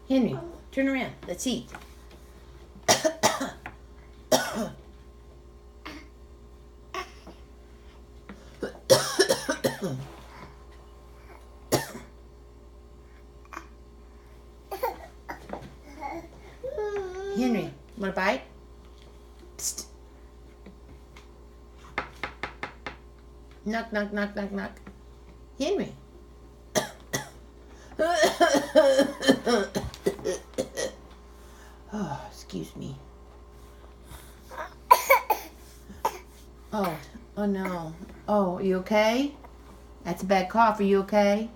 Henry, turn around. Let's eat. Henry, want a bite? Psst. Knock, knock, knock, knock, knock. Henry. Oh, excuse me. Oh no. Oh, are you okay? That's a bad cough. Are you okay?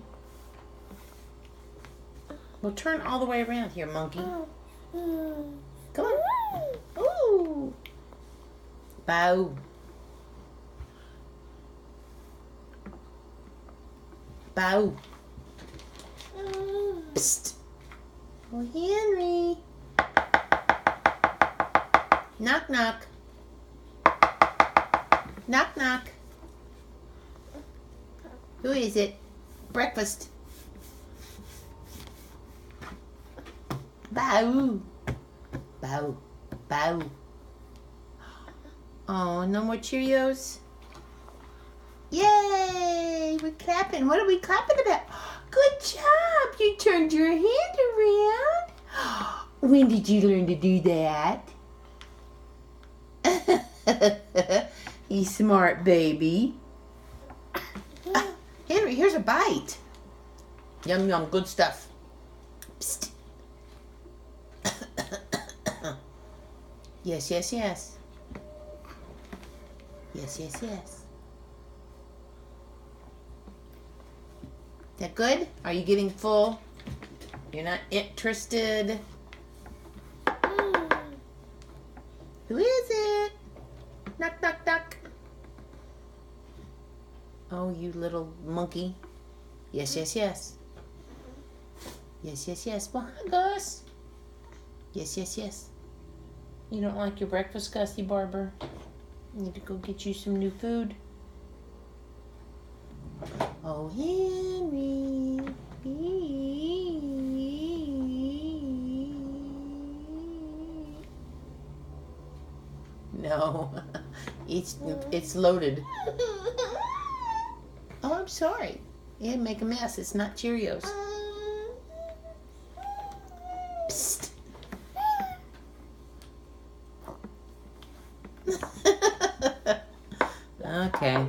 Well, turn all the way around here, monkey. Come on. Ooh. Bow. Bow. Psst. Oh, Henry. Knock, knock. Knock, knock. Who is it? Breakfast. Bow. Bow. Bow. Oh, no more Cheerios? Yay! We're clapping. What are we clapping about? Good job! You turned your hand around. When did you learn to do that? You smart baby. Henry, here's a bite. Yum, yum, good stuff. Psst. Yes, yes, yes. Yes, yes, yes. Is that good? Are you getting full? You're not interested? Who is it? Knock, knock, knock. Oh, you little monkey. Yes, yes, yes. Yes, yes, yes. Behind us. Yes, yes, yes. You don't like your breakfast, Gussie Barber? Need to go get you some new food. Oh, Henry. No, it's loaded. Oh, I'm sorry. Yeah, make a mess. It's not Cheerios. Psst. Okay.